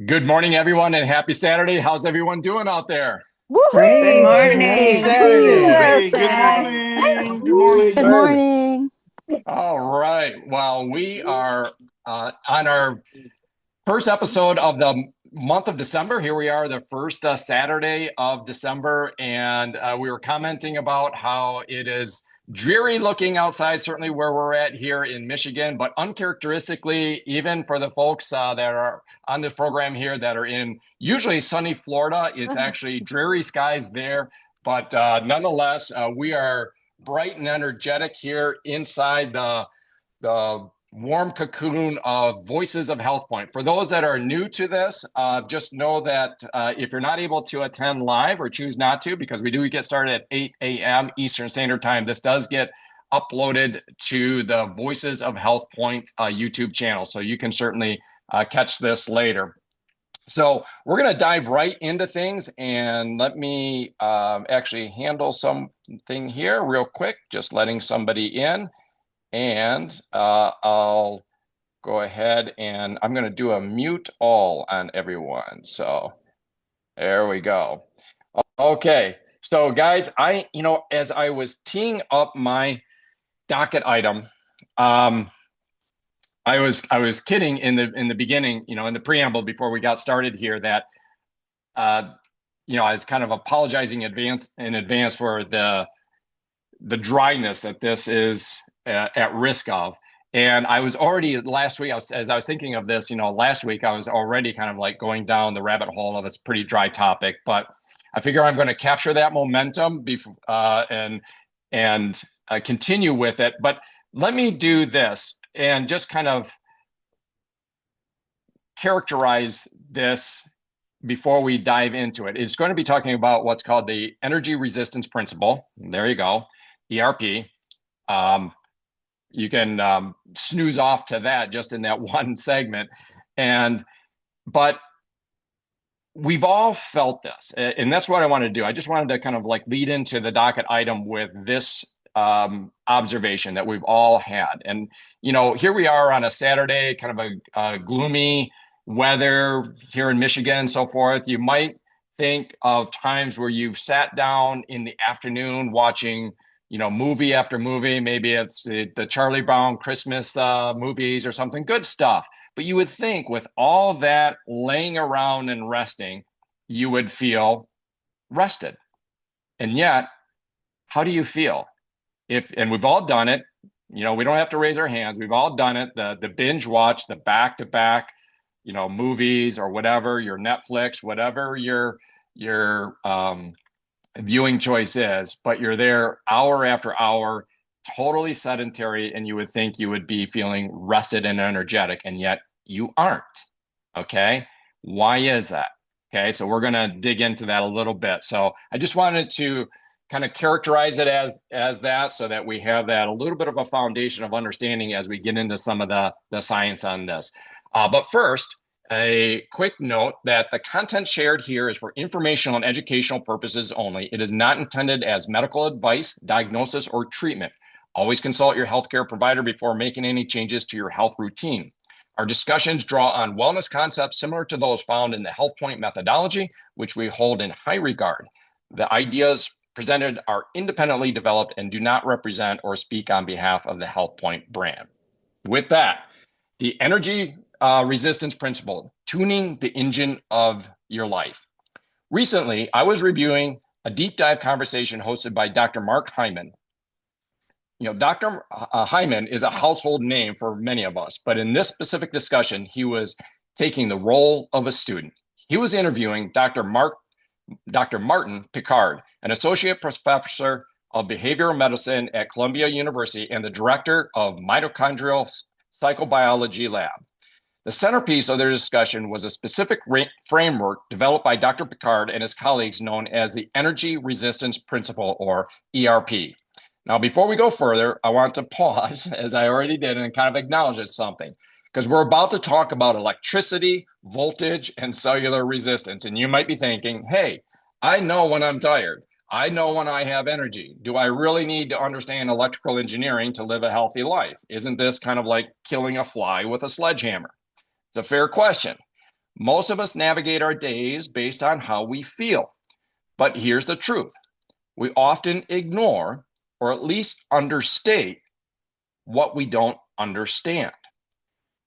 Good morning, everyone, and happy Saturday. How's everyone doing out there? Good Woohoo! Great. morning. Happy Great. Saturday. Woo-hoo. Hey, good USA. morning. Good Good morning. Good. morning. All right. Well, we are on our first episode of the month of December. Here we are, the first Saturday of December, and we were commenting about how it is dreary looking outside, certainly where we're at here in Michigan, but uncharacteristically, even for the folks that are on this program here that are in usually sunny Florida, it's actually dreary skies there. But nonetheless, we are bright and energetic here inside the warm cocoon of Voices of HealthPointe. For those that are new to this, just know that if you're not able to attend live or choose not to, because we do get started at 8 a.m. Eastern Standard Time, this does get uploaded to the Voices of HealthPointe YouTube channel. So you can certainly catch this later. So we're going to dive right into things, and let me actually handle something here real quick, just letting somebody in. And I'll go ahead and I'm going to do a mute all on everyone. So there we go. Okay. So guys, as I was teeing up my docket item, um, I was kidding in the beginning, in the preamble before we got started here that uh, I was kind of apologizing in advance for the dryness that this is at risk of. And I was already last week, as I was thinking of this, last week I was already kind of like going down the rabbit hole of this pretty dry topic. But I figure I'm going to capture that momentum and continue with it. But let me do this and just kind of characterize this before we dive into it. It's going to be talking about what's called the energy resistance principle. There you go, ERP. Um, you can snooze off to that just in that one segment. But we've all felt this, and that's what I wanted to do. I just wanted to kind of like lead into the docket item with this observation that we've all had. And, here we are on a Saturday, kind of a gloomy weather here in Michigan and so forth. You might think of times where you've sat down in the afternoon watching movie after movie. Maybe it's the Charlie Brown Christmas movies or something, good stuff. But you would think with all that laying around and resting, you would feel rested. And yet, how do you feel? And we've all done it. We don't have to raise our hands. We've all done it. The binge watch, the back to back, movies or whatever, your Netflix, whatever your viewing choice is, but you're there hour after hour, totally sedentary, and you would think you would be feeling rested and energetic, and yet you aren't. Okay. Why is that? Okay. So we're going to dig into that a little bit. So I just wanted to kind of characterize it as that so that we have that a little bit of a foundation of understanding as we get into some of the science on this. But first, a quick note that the content shared here is for informational and educational purposes only. It is not intended as medical advice, diagnosis, or treatment. Always consult your healthcare provider before making any changes to your health routine. Our discussions draw on wellness concepts similar to those found in the HealthPointe methodology, which we hold in high regard. The ideas presented are independently developed and do not represent or speak on behalf of the HealthPointe brand. With that, the energy resistance principle, tuning the engine of your life. Recently, I was reviewing a deep dive conversation hosted by Dr. Mark Hyman. Dr. Hyman is a household name for many of us, but in this specific discussion, he was taking the role of a student. He was interviewing Dr. Martin Picard, an associate professor of behavioral medicine at Columbia University and the director of mitochondrial psychobiology lab. The centerpiece of their discussion was a specific framework developed by Dr. Picard and his colleagues known as the Energy Resistance Principle, or ERP. Now, before we go further, I want to pause, as I already did, and kind of acknowledge something, because we're about to talk about electricity, voltage, and cellular resistance. And you might be thinking, hey, I know when I'm tired. I know when I have energy. Do I really need to understand electrical engineering to live a healthy life? Isn't this kind of like killing a fly with a sledgehammer? It's a fair question. Most of us navigate our days based on how we feel. But here's the truth. We often ignore, or at least understate, what we don't understand.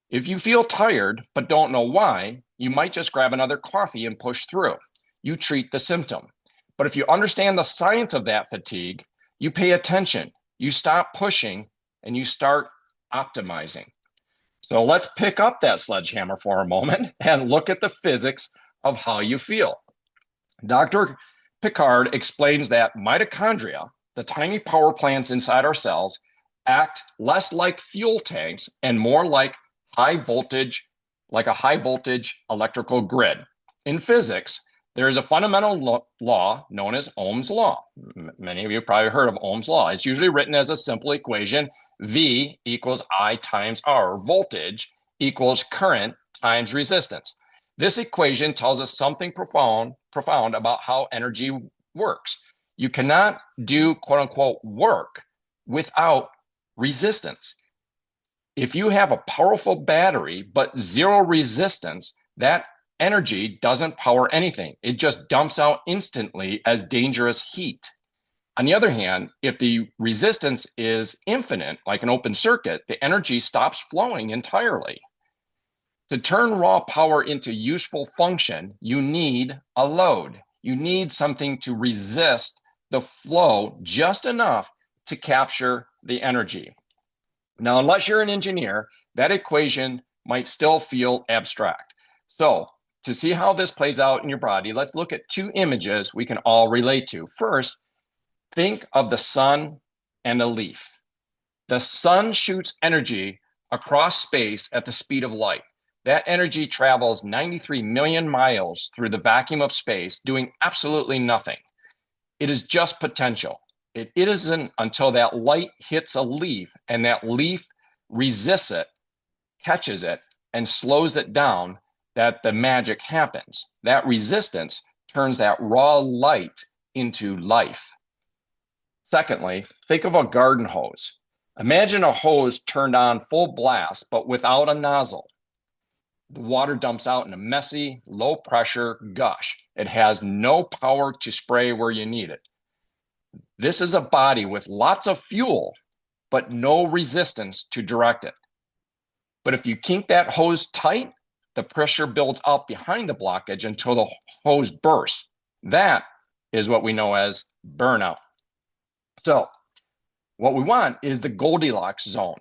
If you feel tired but don't know why, you might just grab another coffee and push through. You treat the symptom. But if you understand the science of that fatigue, you pay attention, you stop pushing, and you start optimizing. So let's pick up that sledgehammer for a moment and look at the physics of how you feel. Dr. Picard explains that mitochondria, the tiny power plants inside our cells, act less like fuel tanks and more like a high voltage electrical grid. In physics, there is a fundamental law known as Ohm's law. Many of you probably heard of Ohm's law. It's usually written as a simple equation: V equals I times R. Voltage equals current times resistance. This equation tells us something profound about how energy works. You cannot do quote unquote work without resistance. If you have a powerful battery but zero resistance, that energy doesn't power anything. It just dumps out instantly as dangerous heat. On the other hand, if the resistance is infinite, like an open circuit, the energy stops flowing entirely. To turn raw power into useful function, you need a load. You need something to resist the flow just enough to capture the energy. Now, unless you're an engineer, that equation might still feel abstract. So, to see how this plays out in your body, let's look at two images we can all relate to. First, think of the sun and a leaf. The sun shoots energy across space at the speed of light. That energy travels 93 million miles through the vacuum of space, doing absolutely nothing. It is just potential. It isn't until that light hits a leaf and that leaf resists it, catches it, and slows it down that the magic happens. That resistance turns that raw light into life. Secondly, think of a garden hose. Imagine a hose turned on full blast, but without a nozzle. The water dumps out in a messy, low pressure gush. It has no power to spray where you need it. This is a body with lots of fuel, but no resistance to direct it. But if you kink that hose tight, the pressure builds up behind the blockage until the hose bursts. That is what we know as burnout. So what we want is the Goldilocks zone.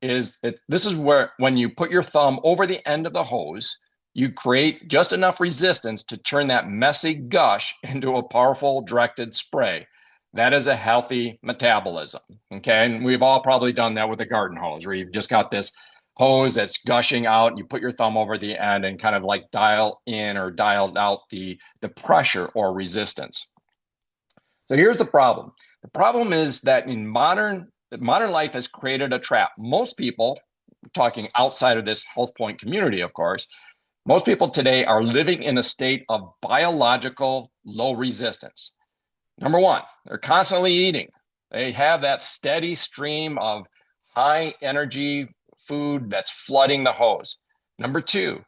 This is where when you put your thumb over the end of the hose, you create just enough resistance to turn that messy gush into a powerful directed spray. That is a healthy metabolism, okay? And we've all probably done that with a garden hose, where you've just got this hose that's gushing out, and you put your thumb over the end and kind of like dial in or dial out the pressure or resistance. So here's the problem. The problem is that in modern life has created a trap. Most people, talking outside of this HealthPointe community, of course, most people today are living in a state of biological low resistance. Number one, they're constantly eating. They have that steady stream of high energy food that's flooding the hose. Number two,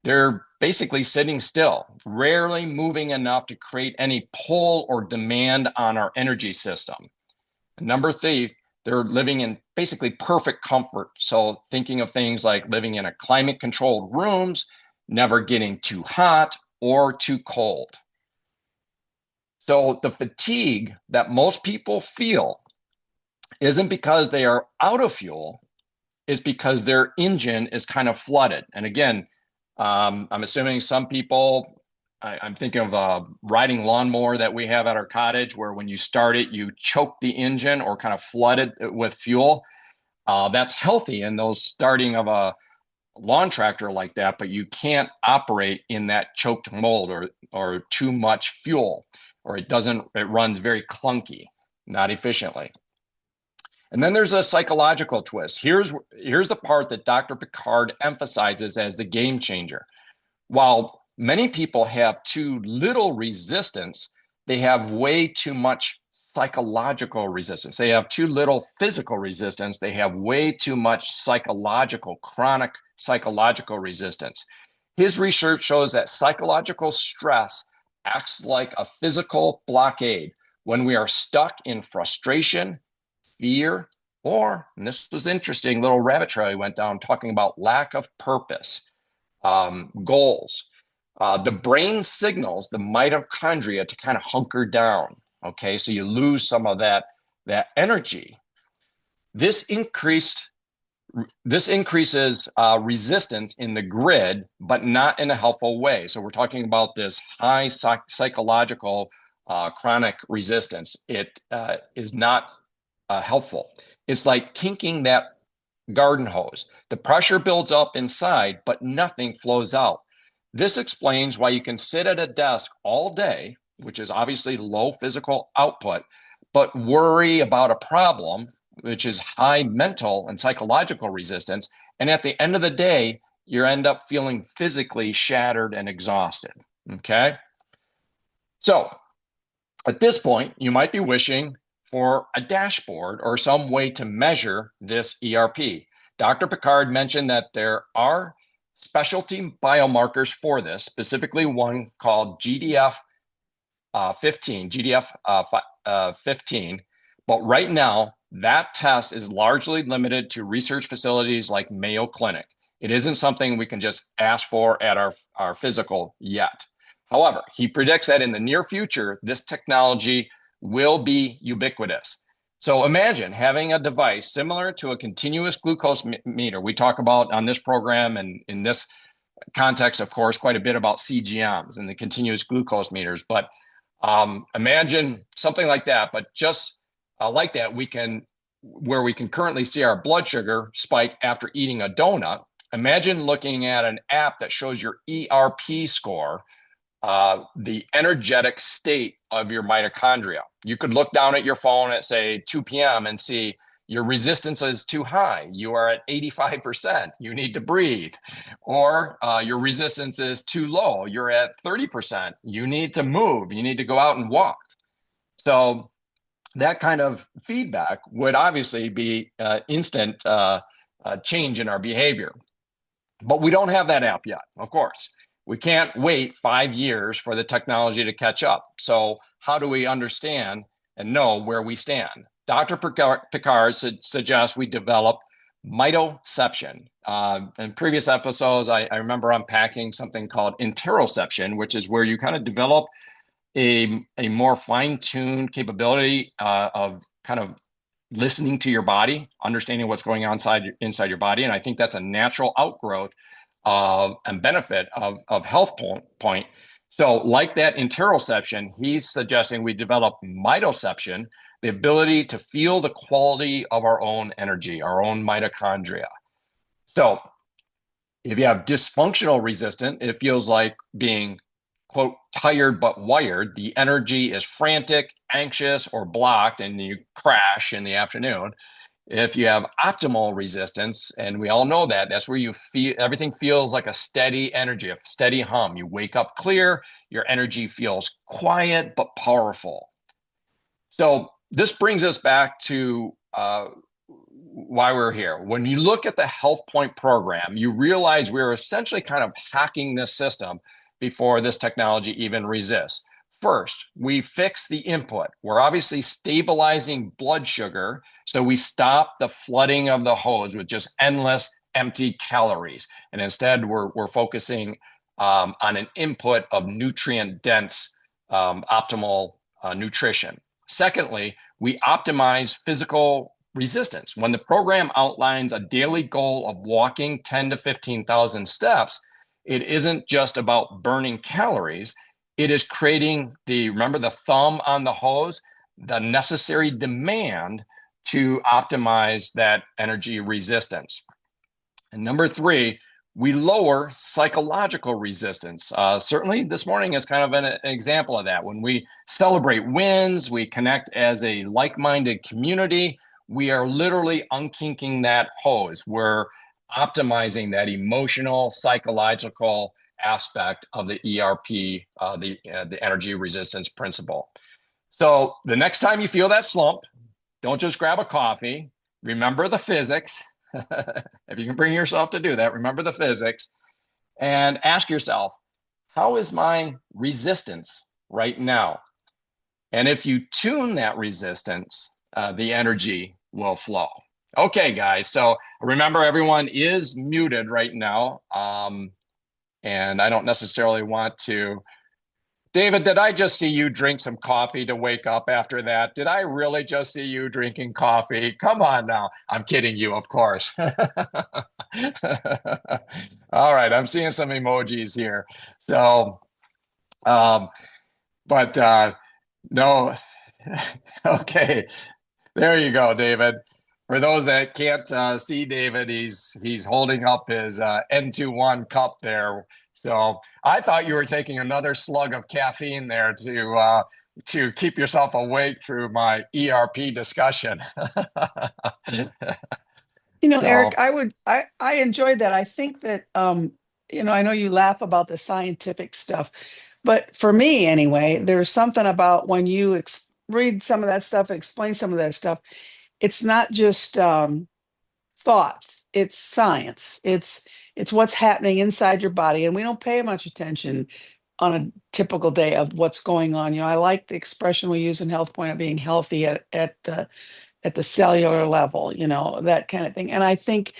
they're basically sitting still, rarely moving enough to create any pull or demand on our energy system. And number three, they're living in basically perfect comfort. So thinking of things like living in a climate controlled rooms, never getting too hot or too cold. So the fatigue that most people feel isn't because they are out of fuel, it's because their engine is kind of flooded. And again, I'm assuming some people, I'm thinking of a riding lawnmower that we have at our cottage, where when you start it, you choke the engine or kind of flood it with fuel. That's healthy in those starting of a lawn tractor like that, but you can't operate in that choked mold or too much fuel, or it runs very clunky, not efficiently. And then there's a psychological twist. Here's the part that Dr. Picard emphasizes as the game changer. While many people have too little resistance, they have way too much psychological resistance. They have too little physical resistance. They have way too much chronic psychological resistance. His research shows that psychological stress acts like a physical blockade when we are stuck in frustration, fear, or, and this was interesting, little rabbit trail he went down talking about lack of purpose, goals. The brain signals the mitochondria to kind of hunker down. Okay, so you lose some of that energy. This increases resistance in the grid, but not in a helpful way. So we're talking about this high psychological chronic resistance. It is not helpful. It's like kinking that garden hose. The pressure builds up inside, but nothing flows out. This explains why you can sit at a desk all day, which is obviously low physical output, but worry about a problem, which is high mental and psychological resistance. And at the end of the day, you end up feeling physically shattered and exhausted. Okay. So at this point, you might be wishing for a dashboard or some way to measure this ERP. Dr. Picard mentioned that there are specialty biomarkers for this, specifically one called GDF 15, GDF 15. But right now, that test is largely limited to research facilities like Mayo Clinic. It isn't something we can just ask for at our physical yet. However, he predicts that in the near future, this technology will be ubiquitous. So imagine having a device similar to a continuous glucose meter. We talk about on this program and in this context, of course, quite a bit about CGMs and the continuous glucose meters. But imagine something like that, but just like that, where we can currently see our blood sugar spike after eating a donut. Imagine looking at an app that shows your ERP score, the energetic state of your mitochondria. You could look down at your phone at, say, 2 p.m. and see your resistance is too high. You are at 85%. You need to breathe. Or your resistance is too low. You're at 30%. You need to move. You need to go out and walk. So that kind of feedback would obviously be instant change in our behavior. But we don't have that app yet, of course. We can't wait 5 years for the technology to catch up. So how do we understand and know where we stand? Dr. Picard suggests we develop mitoception. In previous episodes, I remember unpacking something called interoception, which is where you kind of develop a more fine-tuned capability of kind of listening to your body, understanding what's going on inside your body. And I think that's a natural outgrowth and benefit of HealthPointe. So like that interoception, he's suggesting we develop mitoception, the ability to feel the quality of our own energy, our own mitochondria. So if you have dysfunctional resistance, it feels like being, quote, tired but wired. The energy is frantic, anxious, or blocked, and you crash in the afternoon. If you have optimal resistance, and we all know that, that's where you feel everything feels like a steady energy, a steady hum. You wake up clear, your energy feels quiet but powerful. So this brings us back to why we're here. When you look at the HealthPointe program, you realize we're essentially kind of hacking this system before this technology even resists. First, we fix the input. We're obviously stabilizing blood sugar, so we stop the flooding of the hose with just endless empty calories. And instead, we're focusing on an input of nutrient-dense, optimal nutrition. Secondly, we optimize physical resistance. When the program outlines a daily goal of walking 10 to 15,000 steps, it isn't just about burning calories. It is creating remember the thumb on the hose, the necessary demand to optimize that energy resistance. And number three, we lower psychological resistance. Certainly this morning is kind of an example of that. When we celebrate wins, we connect as a like-minded community, we are literally unkinking that hose. We're optimizing that emotional, psychological aspect of the ERP, the energy resistance principle. So the next time you feel that slump, don't just grab a coffee. Remember the physics. If you can bring yourself to do that, remember the physics. and ask yourself, how is my resistance right now? And if you tune that resistance, the energy will flow. Okay, guys. So remember, everyone is muted right now. And I don't necessarily want to. David, did I just see you drink some coffee to wake up after that? Did I really just see you drinking coffee? Come on now. I'm kidding you, of course. All right, I'm seeing some emojis here. So, um, but no, okay. There you go, David. For those that can't see David, he's holding up his N21 cup there. So I thought you were taking another slug of caffeine there to keep yourself awake through my ERP discussion. Eric, So I enjoyed that. I think that I know you laugh about the scientific stuff, but for me anyway, there's something about when you read some of that stuff, explain some of that stuff, it's not just thoughts, it's science. It's what's happening inside your body, and we don't pay much attention on a typical day of what's going on. I like the expression we use in HealthPointe of being healthy at the cellular level, that kind of thing. And I think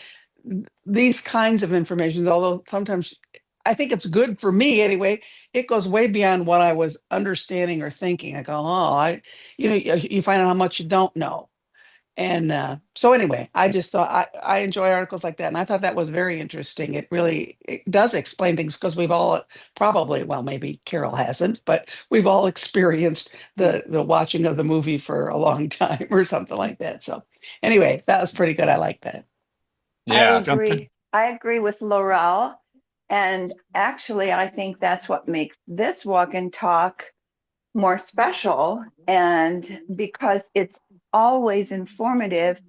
these kinds of information, although sometimes I think it's good for me anyway, it goes way beyond what I was understanding or thinking. I go, oh, you find out how much you don't know. And so anyway, I just thought I enjoy articles like that. And I thought that was very interesting. It does explain things because we've all probably, well, maybe Carol hasn't, but we've all experienced the watching of the movie for a long time or something like that. So anyway, that was pretty good. I like that. I yeah, agree. I agree with Laurel. And actually, I think that's what makes this walk and talk more special. And because it's always informative,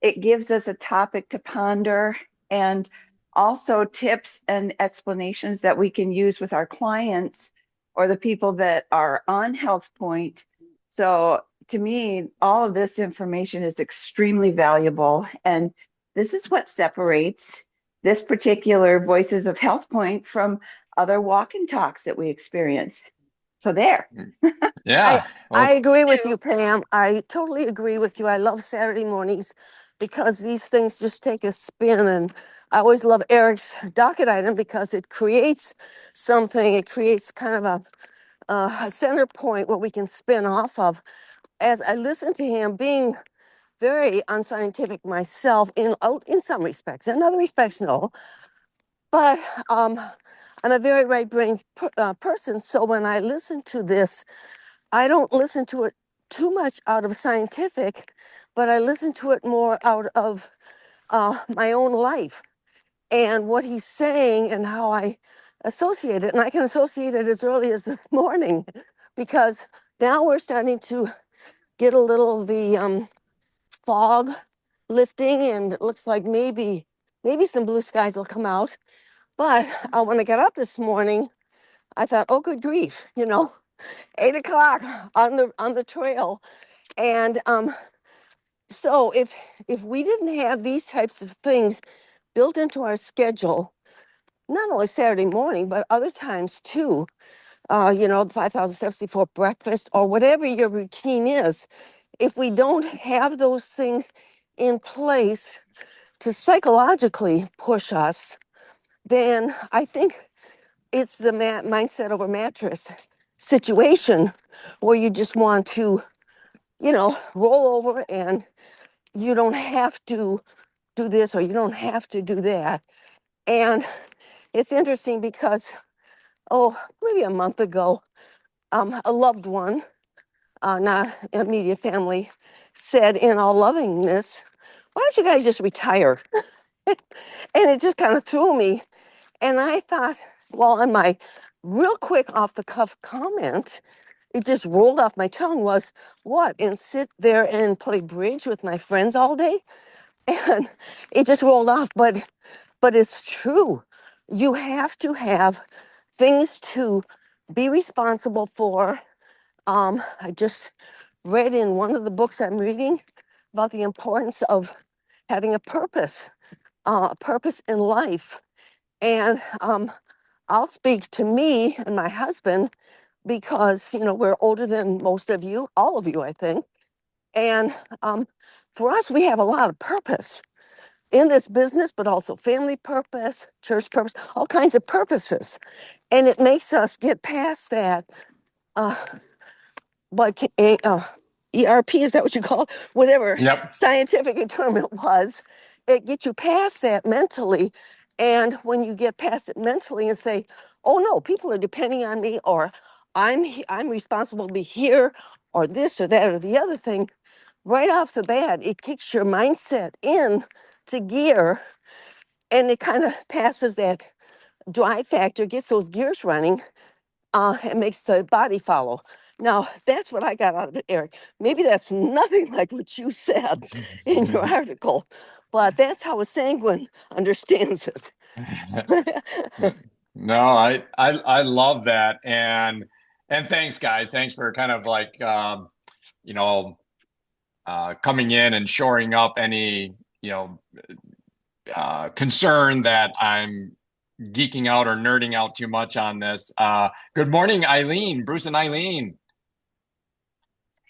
it gives us a topic to ponder and also tips and explanations that we can use with our clients or the people that are on HealthPointe. So to me, all of this information is extremely valuable. And this is what separates this particular Voices of HealthPointe from other walk and talks that we experience. So there. I yeah. I Well, agree with you, Pam. I totally agree with you. I love Saturday mornings because these things just take a spin, and I always love Eric's docket item because it creates something. It creates kind of a center point where we can spin off of. As I listen to him, being very unscientific myself in some respects, in other respects, no. But I'm a very right brain person, so when I listen to this, I don't listen to it too much out of scientific, but I listen to it more out of my own life and what he's saying and how I associate it. And I can associate it as early as this morning because now we're starting to get a little of the fog lifting, and it looks like maybe some blue skies will come out. But when I got up this morning, I thought, oh, good grief, 8 o'clock on the trail. And so if we didn't have these types of things built into our schedule, not only Saturday morning, but other times too, the 5,000 steps before breakfast or whatever your routine is, if we don't have those things in place to psychologically push us, then I think it's the mindset over mattress situation where you just want to, roll over and you don't have to do this or you don't have to do that. And it's interesting because, oh, maybe a month ago, a loved one, not immediate family, said in all lovingness, why don't you guys just retire? And it just kind of threw me. And I thought, well, on my real quick off the cuff comment, it just rolled off my tongue was what? And sit there and play bridge with my friends all day? And it just rolled off. But it's true. You have to have things to be responsible for. I just read in one of the books I'm reading about the importance of having a purpose in life. And I'll speak to me and my husband because, we're older than most of you, all of you, I think. And for us, we have a lot of purpose in this business, but also family purpose, church purpose, all kinds of purposes. And it makes us get past that, uh, like ERP, is that what you call it? Whatever Yep. scientific term it was, it gets you past that mentally. And when you get past it mentally and say, oh no, people are depending on me, or I'm responsible to be here, or this or that or the other thing, right off the bat, it kicks your mindset in to gear, and it kind of passes that drive factor, gets those gears running, and makes the body follow. Now, that's what I got out of it, Eric. Maybe that's nothing like what you said in your article, but that's how a sanguine understands it. No, I love that. And thanks, guys. Thanks for kind of like, you know, coming in and shoring up any, concern that I'm geeking out or nerding out too much on this. Good morning, Eileen, Bruce and Eileen.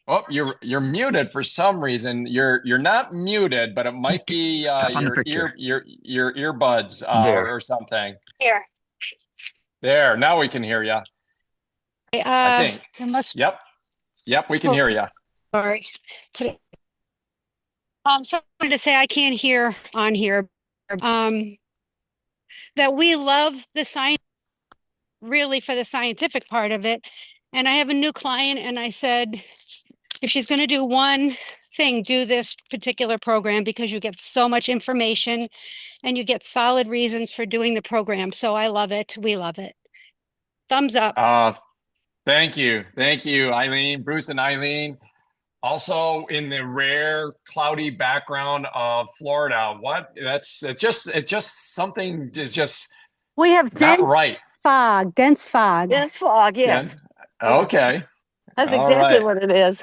Oh, you're muted for some reason. You're not muted, but it might be Tap on the your picture. your earbuds There. or something. Here. There, now we can hear you. I think. It must. Yep, we can hear you. Sorry. So I wanted to say I can't hear on here. That we love the science really for the scientific part of it. And I have a new client, and I said, if she's going to do one thing, do this particular program because you get so much information and you get solid reasons for doing the program. So I love it. We love it. Thumbs up. Thank you, Eileen, Bruce, and Eileen. Also in the rare cloudy background of Florida. It's just something is just We have not right. dense fog. Dense fog, yes. Yeah. Okay. That's All exactly right. what it is.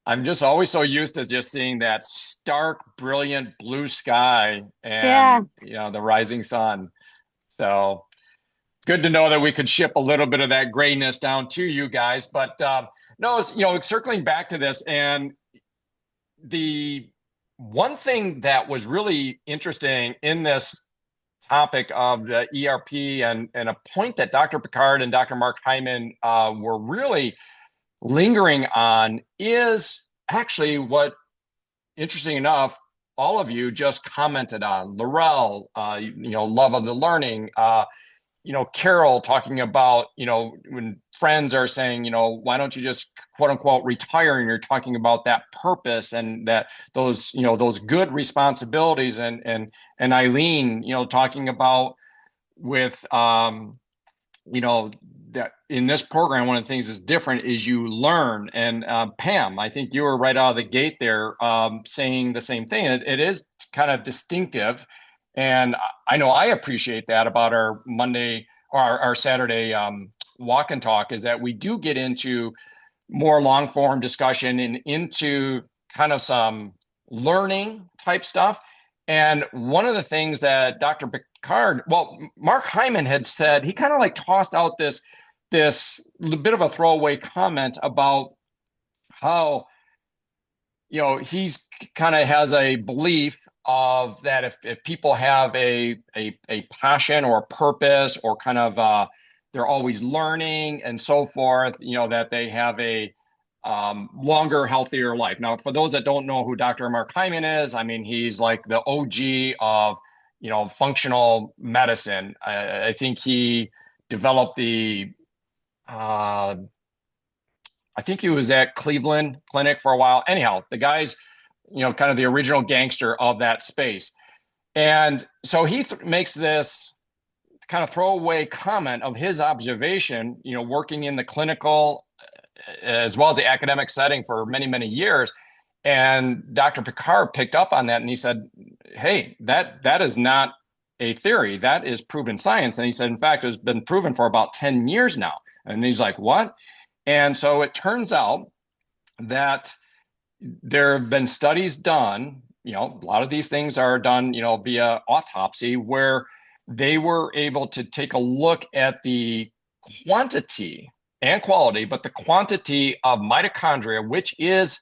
I'm just always so used to just seeing that stark, brilliant blue sky Yeah. and the rising sun. So good to know that we could ship a little bit of that grayness down to you guys. But no, circling back to this, and the one thing that was really interesting in this topic of the ERP and a point that Dr. Picard and Dr. Mark Hyman were really lingering on is actually what, interesting enough, all of you just commented on. Laurel, love of the learning. Carol talking about, when friends are saying, why don't you just quote unquote retire, and you're talking about that purpose and that those good responsibilities, and Eileen, talking about with, that in this program, one of the things that's different is you learn. And Pam, I think you were right out of the gate there saying the same thing. It is kind of distinctive. And I know I appreciate that about our Monday or our Saturday walk and talk, is that we do get into more long form discussion and into kind of some learning type stuff. And one of the things that Dr. Picard, Mark Hyman had said, he kind of like tossed out this bit of a throwaway comment about how, he's kind of has a belief of that if people have a passion or a purpose or kind of they're always learning and so forth, that they have a longer, healthier life. Now, for those that don't know who Dr. Mark Hyman is, I mean, he's like the OG of, functional medicine. I think he developed I think he was at Cleveland Clinic for a while. Anyhow, the guy's, kind of the original gangster of that space. And so he makes this kind of throwaway comment of his observation, working in the clinical as well as the academic setting for many, many years. And Dr. Picard picked up on that and he said, hey, that is not a theory, that is proven science. And he said, in fact, it's been proven for about 10 years now. And he's like, what? And so it turns out that there have been studies done, a lot of these things are done, via autopsy, where they were able to take a look at the quantity and quality, but the quantity of mitochondria, which is,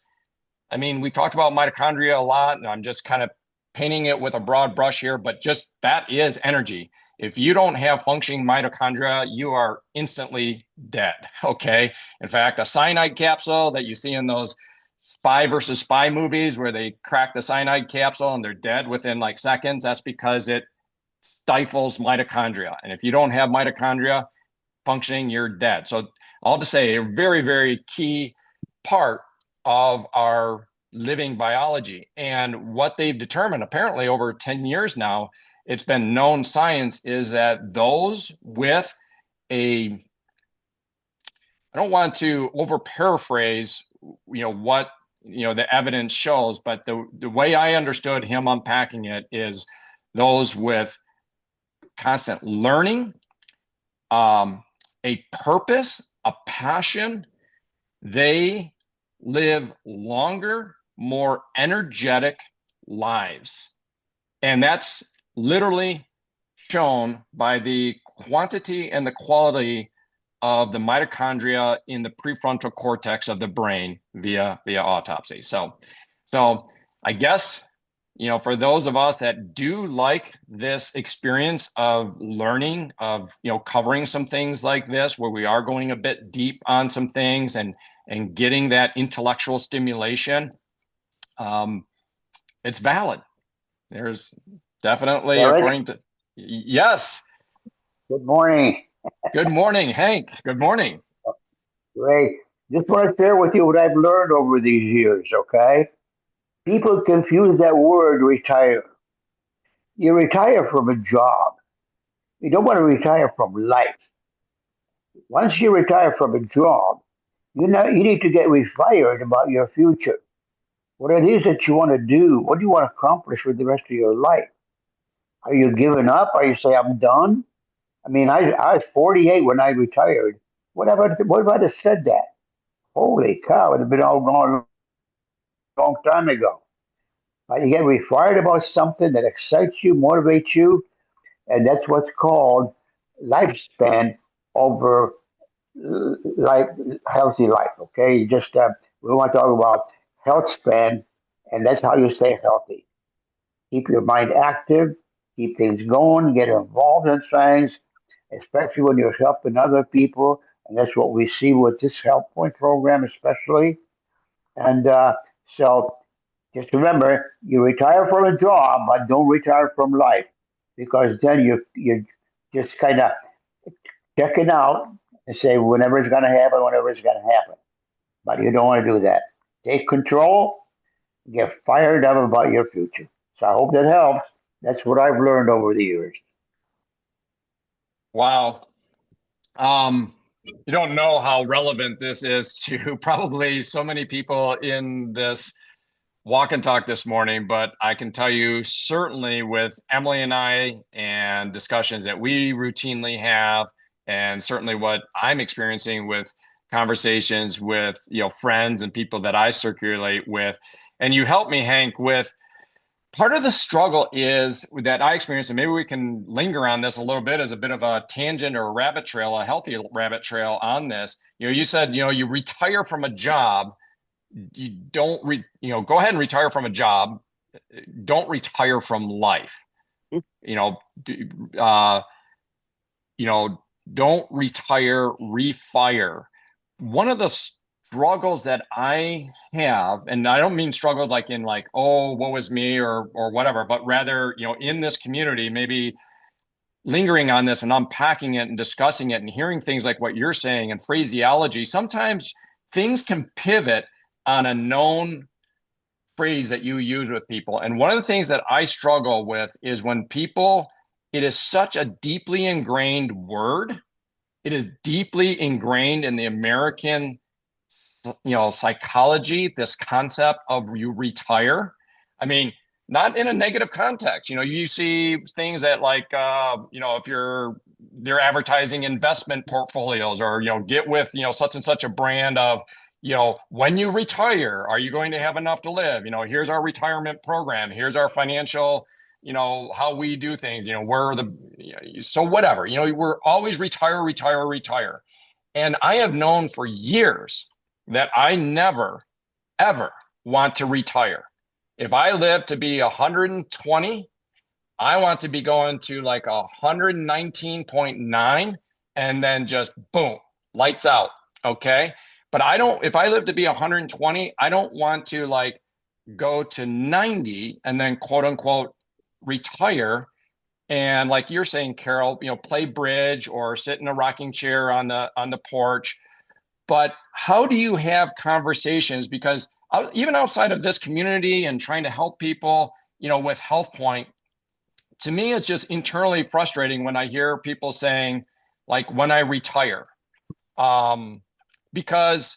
I mean, we talked about mitochondria a lot, and I'm just kind of painting it with a broad brush here, but just that is energy. If you don't have functioning mitochondria, you are instantly dead, okay? In fact, a cyanide capsule that you see in those spy versus spy movies where they crack the cyanide capsule and they're dead within like seconds, that's because it stifles mitochondria. And if you don't have mitochondria functioning, you're dead. So all to say, a very, very key part of our living biology. And what they've determined, apparently over 10 years now, it's been known science, is that those with a, I don't want to over paraphrase, what, the evidence shows, but the way I understood him unpacking it is those with constant learning, a purpose, a passion, they live longer, more energetic lives. And that's literally shown by the quantity and the quality of the mitochondria in the prefrontal cortex of the brain via autopsy. So I guess, for those of us that do like this experience of learning, of, covering some things like this, where we are going a bit deep on some things and getting that intellectual stimulation, it's valid. There's definitely, Eric? according to, yes. Good morning. Good morning, Hank. Good morning. Great. Just want to share with you what I've learned over these years, okay? People confuse that word retire. You retire from a job. You don't want to retire from life. Once you retire from a job, you need to get refired about your future. What it is that you want to do, what do you want to accomplish with the rest of your life? Are you giving up? Are you saying I'm done? I mean, I was 48 when I retired. What if I'd have said that? Holy cow, it'd have been all gone a long time ago. You get refired about something that excites you, motivates you, and that's what's called lifespan over life, healthy life. Okay, you just we want to talk about health span, and that's how you stay healthy. Keep your mind active, keep things going, get involved in things, especially when you're helping other people. And that's what we see with this HealthPointe program, especially. And so just remember, you retire from a job, but don't retire from life, because then you're just kind of checking out and say whenever it's going to happen, whenever it's going to happen. But you don't want to do that. Take control, get fired up about your future. So I hope that helps. That's what I've learned over the years. Wow. You don't know how relevant this is to probably so many people in this walk and talk this morning, but I can tell you certainly with Emily and I and discussions that we routinely have, and certainly what I'm experiencing with conversations with, friends and people that I circulate with. And you help me, Hank, with part of the struggle is that I experienced, and maybe we can linger on this a little bit as a bit of a tangent or a rabbit trail, a healthy rabbit trail on this. You said, you retire from a job. You don't, go ahead and retire from a job. Don't retire from life. Don't retire, refire. One of the struggles that I have, and I don't mean struggles like in like, oh, woe is me or whatever, but rather, in this community, maybe lingering on this and unpacking it and discussing it and hearing things like what you're saying and phraseology. Sometimes things can pivot on a known phrase that you use with people. And one of the things that I struggle with is when people, it is such a deeply ingrained word. It is deeply ingrained in the American psychology, this concept of you retire. I mean, not in a negative context. You see things that like, if they're advertising investment portfolios or, get with, such and such a brand of, when you retire, are you going to have enough to live? Here's our retirement program. Here's our financial, how we do things, we're so whatever, we're always retire, retire, retire. And I have known for years that I never, ever want to retire. If I live to be 120, I want to be going to like 119.9 and then just boom, lights out. Okay. But if I live to be 120, I don't want to like go to 90 and then quote unquote retire. And like you're saying, Carol, play bridge or sit in a rocking chair on the porch. But how do you have conversations? Because even outside of this community and trying to help people, with HealthPointe, to me, it's just internally frustrating when I hear people saying, like, when I retire, because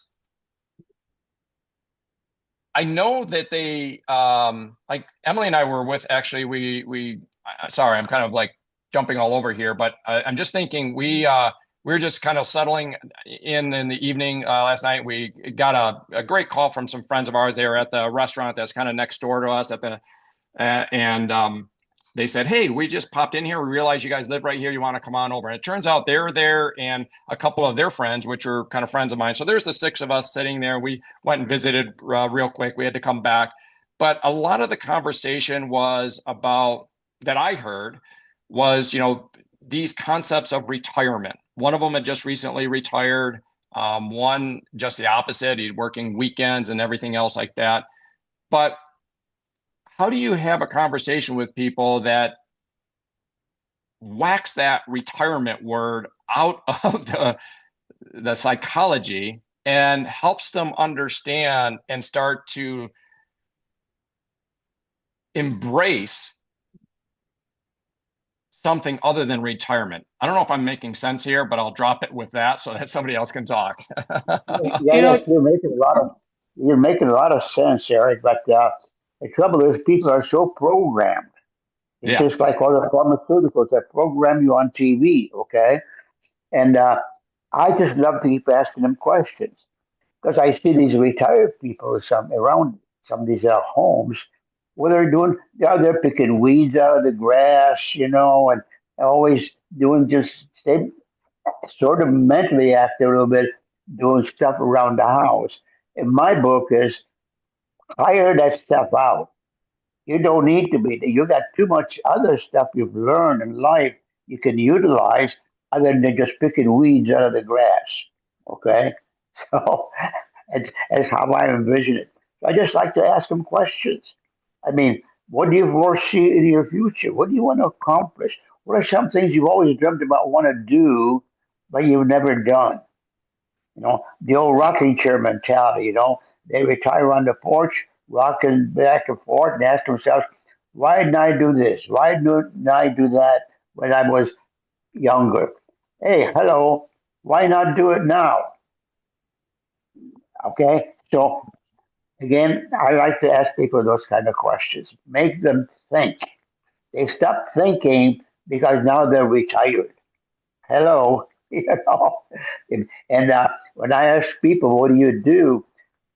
I know that they, like Emily and I were with, actually, sorry, I'm kind of like jumping all over here, but I'm just thinking we were just kind of settling in the evening last night. We got a great call from some friends of ours. They were at the restaurant that's kind of next door to us and they said, hey, we just popped in here. We realize you guys live right here. You want to come on over. And it turns out they were there and a couple of their friends, which were kind of friends of mine. So there's the 6 of us sitting there. We went and visited real quick. We had to come back. But a lot of the conversation was about, that I heard, was, these concepts of retirement. One of them had just recently retired. One, just the opposite. He's working weekends and everything else like that. But how do you have a conversation with people that whacks that retirement word out of the psychology and helps them understand and start to embrace something other than retirement? I don't know if I'm making sense here, but I'll drop it with that so that somebody else can talk. Yes, you're making a lot of sense, Eric. But the trouble is, people are so programmed. It's Yeah. just like all the pharmaceuticals that program you on TV. Okay, and I just love to keep asking them questions because I see these retired people some around some of these homes what they're doing. They're picking weeds out of the grass, and always doing just stay sort of mentally active a little bit, doing stuff around the house. And my book is hire that stuff out. You don't need to be. You got too much other stuff you've learned in life you can utilize other than just picking weeds out of the grass. Okay, so that's how I envision it. I just like to ask them questions. I mean, what do you foresee in your future? What do you want to accomplish? What are some things you've always dreamt about want to do, but you've never done? The old rocking chair mentality, they retire on the porch, rocking back and forth, and ask themselves, why didn't I do this? Why didn't I do that when I was younger? Hey, hello, why not do it now? Okay, so again, I like to ask people those kind of questions. Make them think. They stop thinking because now they're retired. Hello, and when I ask people, what do you do?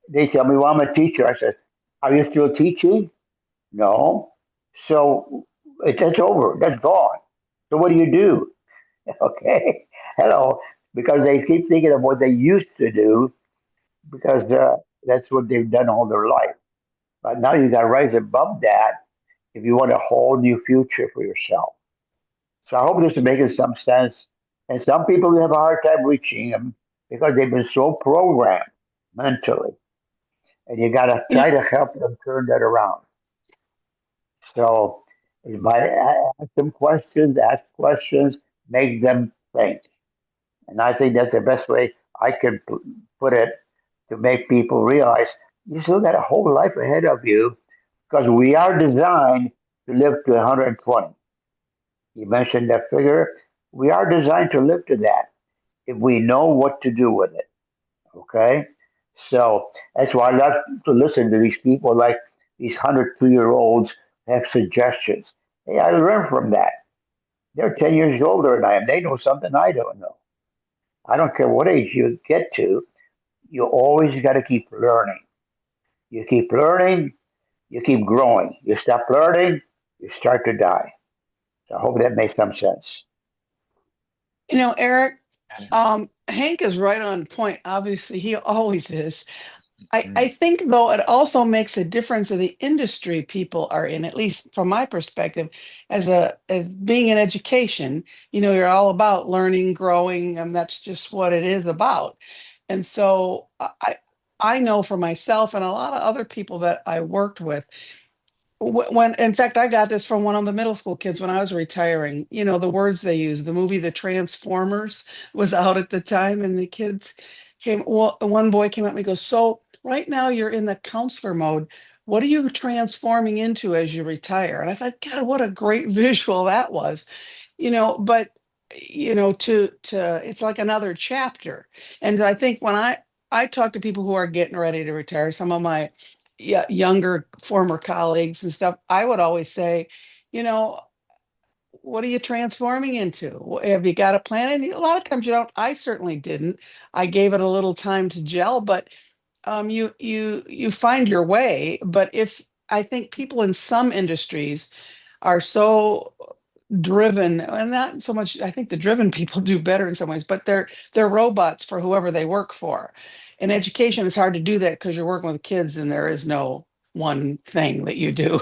They tell me, well, I'm a teacher. I said, are you still teaching? No. So that's over. That's gone. So what do you do? Okay. Hello. Because they keep thinking of what they used to do because that's what they've done all their life. But now you got to rise above that if you want a whole new future for yourself. So I hope this is making some sense. And some people have a hard time reaching them because they've been so programmed mentally. And you got to You know, try to help them turn that around. So by ask questions, make them think. And I think that's the best way I can put it to make people realize you still got a whole life ahead of you because we are designed to live to 120. You mentioned that figure. We are designed to live to that if we know what to do with it. Okay? So that's why I love to listen to these people like these 102-year-olds have suggestions. Hey, I learned from that. They're 10 years older than I am. They know something I don't know. I don't care what age you get to, you always got to keep learning. You keep learning, you keep growing. You stop learning, you start to die. So I hope that makes some sense. Eric, Hank is right on point. Obviously, he always is. I think, though, it also makes a difference in the industry people are in, at least from my perspective, as being in education, you're all about learning, growing, and that's just what it is about. And so I know for myself and a lot of other people that I worked with, when in fact I got this from one of the middle school kids when I was retiring, the words they use, the movie The Transformers was out at the time, and the kids one boy came up and he goes, so right now you're in the counselor mode, what are you transforming into as you retire? And I thought, God, what a great visual that was. But to it's like another chapter. And I think when I talk to people who are getting ready to retire, some of my younger former colleagues and stuff, I would always say, you know, what are you transforming into? Have you got a plan? And a lot of times you don't. I certainly didn't. I gave it a little time to gel, but you find your way. But if I think people in some industries are so driven, and not so much, I think the driven people do better in some ways, but they're robots for whoever they work for. In education, it's hard to do that because you're working with kids and there is no one thing that you do.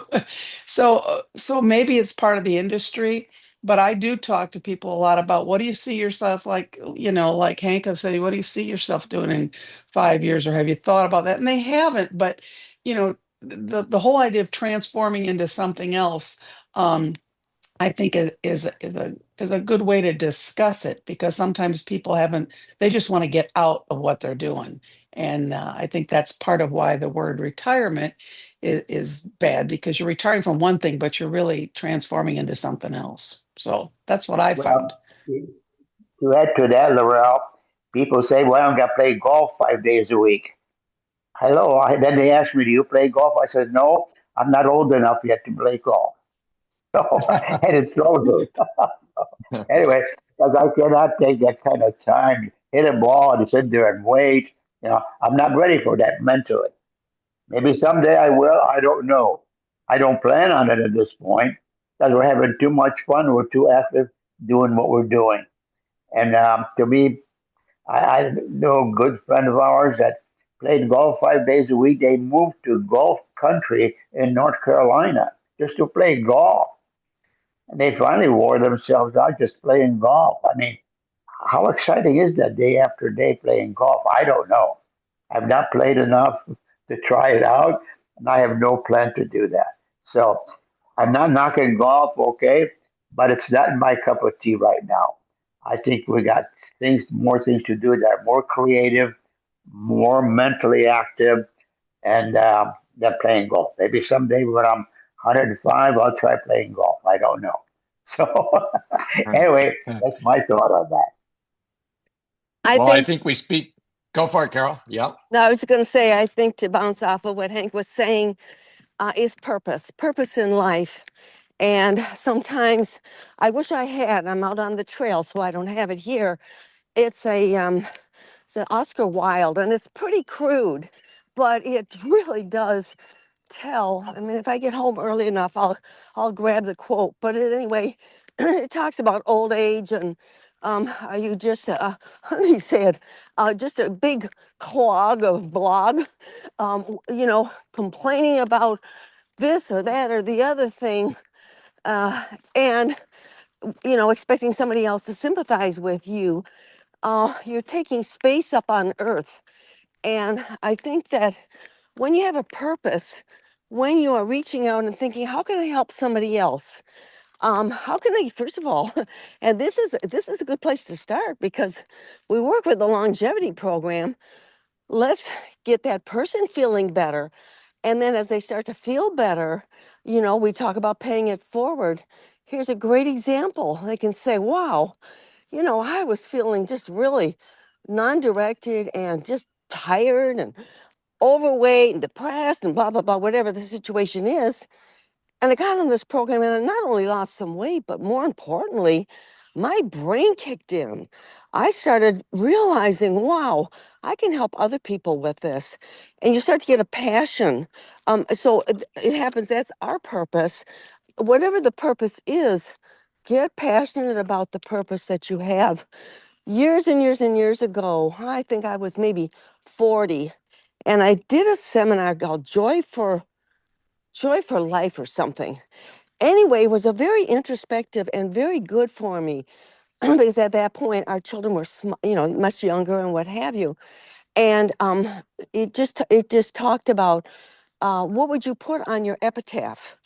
So maybe it's part of the industry, but I do talk to people a lot about, what do you see yourself, like, like Hank has said, what do you see yourself doing in 5 years, or have you thought about that? And they haven't, but the whole idea of transforming into something else, I think is a good way to discuss it, because sometimes people haven't, they just want to get out of what they're doing. And I think that's part of why the word retirement is bad, because you're retiring from one thing, but you're really transforming into something else. So that's what I found. Well, to add to that, Laurel, people say, well, I'm going to play golf 5 days a week. Hello. Then they ask me, do you play golf? I said, no, I'm not old enough yet to play golf. So, and it's over. Anyway, because I cannot take that kind of time, hit a ball and sit there and wait. I'm not ready for that mentally. Maybe someday I will. I don't know. I don't plan on it at this point because we're having too much fun. We're too active doing what we're doing. And to me, I know a good friend of ours that played golf 5 days a week. They moved to golf country in North Carolina just to play golf. And they finally wore themselves out just playing golf. I mean, how exciting is that, day after day playing golf? I don't know. I've not played enough to try it out, and I have no plan to do that. So I'm not knocking golf, okay, but it's not my cup of tea right now. I think we got more things to do that are more creative, more mentally active, and than playing golf. Maybe someday when I'm 105, I'll try playing golf. I don't know. So anyway, that's my thought on that. I think we speak. Go for it, Carol. Yeah. No, I was going to say, I think, to bounce off of what Hank was saying, is purpose in life. And sometimes I wish I had. I'm out on the trail, so I don't have it here. It's it's an Oscar Wilde, and it's pretty crude, but it really does tell. I mean, if I get home early enough, I'll grab the quote. But anyway, it talks about old age, and are you just how do you say it? Just a big clog of blog, complaining about this or that or the other thing, and expecting somebody else to sympathize with you. You're taking space up on Earth, and I think that when you have a purpose, when you are reaching out and thinking, how can I help somebody else? How can I, first of all, and this is a good place to start, because we work with the longevity program. Let's get that person feeling better. And then as they start to feel better, we talk about paying it forward. Here's a great example. They can say, wow, I was feeling just really non-directed and just tired and overweight and depressed and blah, blah, blah, whatever the situation is. And I got on this program and I not only lost some weight, but more importantly, my brain kicked in. I started realizing, wow, I can help other people with this. And you start to get a passion. So it happens, that's our purpose. whatever the purpose is, get passionate about the purpose that you have. Years and years and years ago, I think I was maybe 40, and I did a seminar called Joy for Life or something. Anyway, it was a very introspective and very good for me because at that point our children were much younger and what have you. And it just talked about what would you put on your epitaph,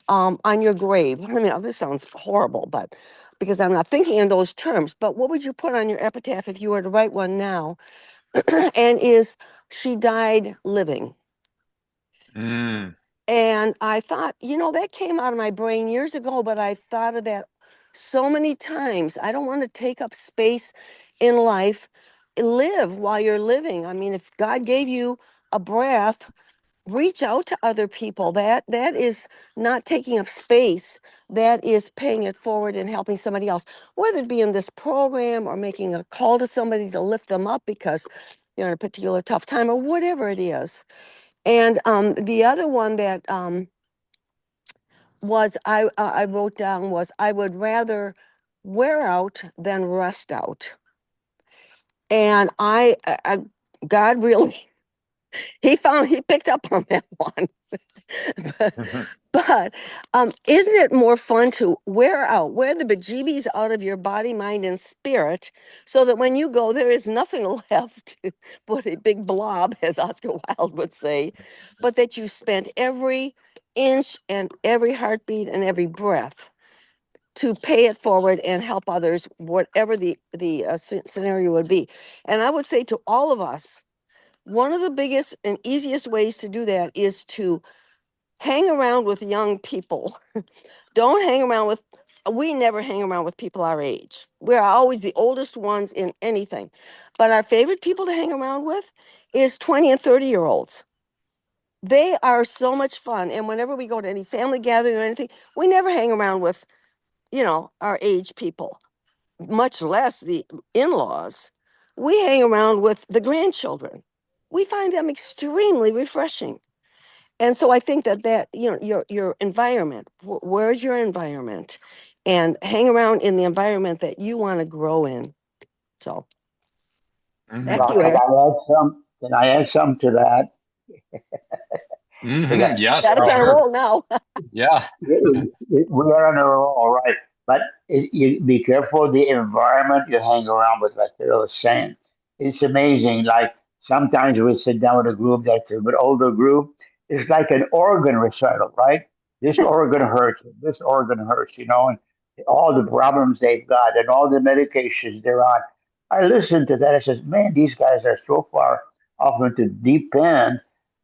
on your grave. I mean, this sounds horrible, but because I'm not thinking in those terms, but what would you put on your epitaph if you were to write one now? And is she died living? Mm. And I thought, that came out of my brain years ago, but I thought of that so many times. I don't want to take up space in life. Live while you're living. I mean, if God gave you a breath, reach out to other people. That is not taking up space. That is paying it forward and helping somebody else, whether it be in this program or making a call to somebody to lift them up because you're in a particular tough time or whatever it is. And the other one that I wrote down was I would rather wear out than rust out. And God really he picked up on that one. but but isn't it more fun to wear the bejeebies out of your body, mind, and spirit, so that when you go, there is nothing left but a big blob, as Oscar Wilde would say, but that you spent every inch and every heartbeat and every breath to pay it forward and help others, whatever the scenario would be. And I would say to all of us, one of the biggest and easiest ways to do that is to hang around with young people. Don't hang around with, we never hang around with people our age. We're always the oldest ones in anything. But our favorite people to hang around with is 20 and 30-year-olds. They are so much fun. And whenever we go to any family gathering or anything, we never hang around with, our age people, much less the in-laws. We hang around with the grandchildren. We find them extremely refreshing. And so I think that your environment, where's your environment, and hang around in the environment that you want to grow in. So back to Hmm. you, Eric. Can I add some to that? Hmm. Because Yes, Got for us on a sure. roll now. Yeah. we are on a roll, right? But you be careful the environment you hang around with, like Phil was saying. It's amazing. Like sometimes we sit down with a group that's a bit older group. It's like an organ recital, right? This organ hurts, this organ hurts, and all the problems they've got and all the medications they're on. I listen to that. I says, man, these guys are so far off into deep end,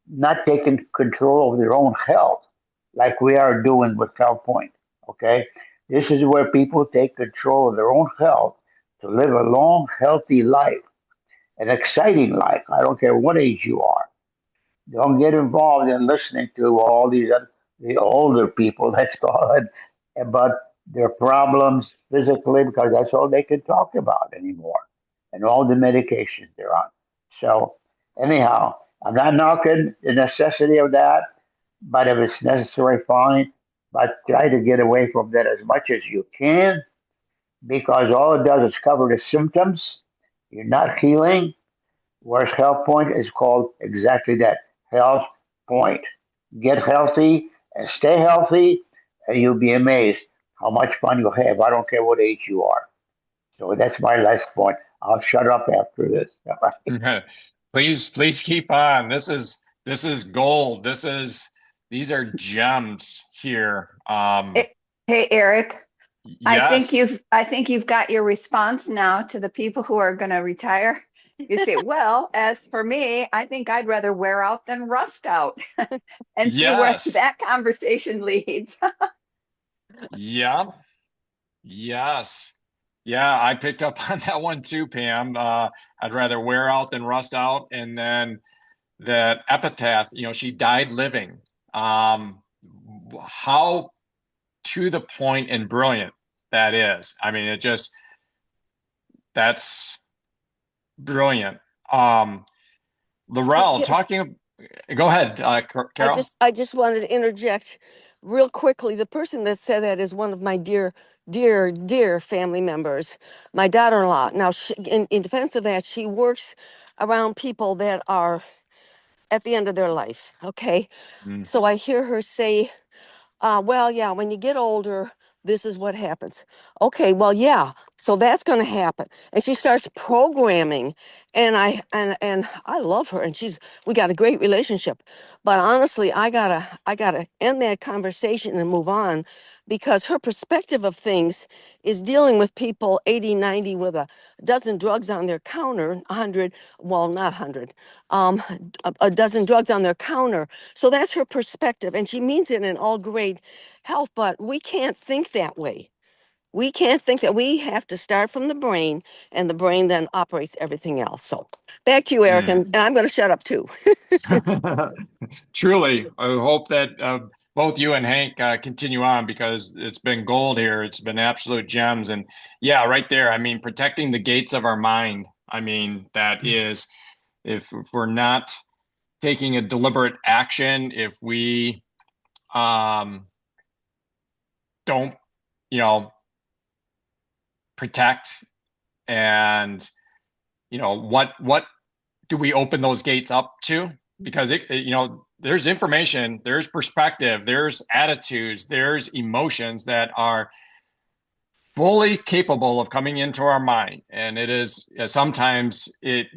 not taking control of their own health like we are doing with HealthPointe. Okay, this is where people take control of their own health to live a long, healthy life, an exciting life. I don't care what age you are. Don't get involved in listening to all these the older people, let's call it, about their problems physically because that's all they can talk about anymore, and all the medications they're on. So anyhow, I'm not knocking the necessity of that, but if it's necessary, fine. But try to get away from that as much as you can because all it does is cover the symptoms. You're not healing. Whereas Health Point is called exactly that, Health Point. Get healthy and stay healthy, and you'll be amazed how much fun you'll have. I don't care what age you are. So that's my last point. I'll shut up after this. Please keep on. This is gold. These are gems here. Hey, Eric, Yes. I think you've got your response now to the people who are going to retire. You say, well, as for me, I think I'd rather wear out than rust out and see where Yes. that conversation leads. Yeah. Yes. Yeah, I picked up on that one too, Pam. I'd rather wear out than rust out. And then that epitaph, she died living. How to the point and brilliant that is. I mean, that's brilliant. Uh, Laurel, yeah, go ahead, I Carol. just I just wanted to interject real quickly, the person that said that is one of my dear family members, my daughter-in-law. Now, in defense of that, she works around people that are at the end of their life. Okay. Mm. So I hear her say, well, yeah, when you get older, this is what happens. Okay, well, yeah, so that's going to happen. And she starts programming, and I love her, and we got a great relationship. But honestly, I gotta end that conversation and move on, because her perspective of things is dealing with people 80, 90 with a dozen drugs on their counter, 100, well, not 100, a dozen drugs on their counter. So that's her perspective, and she means it in all great health, but we can't think that way. We can't think that. We have to start from the brain, and the brain then operates everything else. So back to you, Eric, Mm. and I'm going to shut up too. Truly, I hope that both you and Hank continue on, because it's been gold here. It's been absolute gems. And yeah, right there. I mean, protecting the gates of our mind. I mean, that is, if we're not taking a deliberate action, if we don't, you know, protect, and what do we open those gates up to? Because there's information, there's perspective, there's attitudes, there's emotions that are fully capable of coming into our mind. And it is sometimes it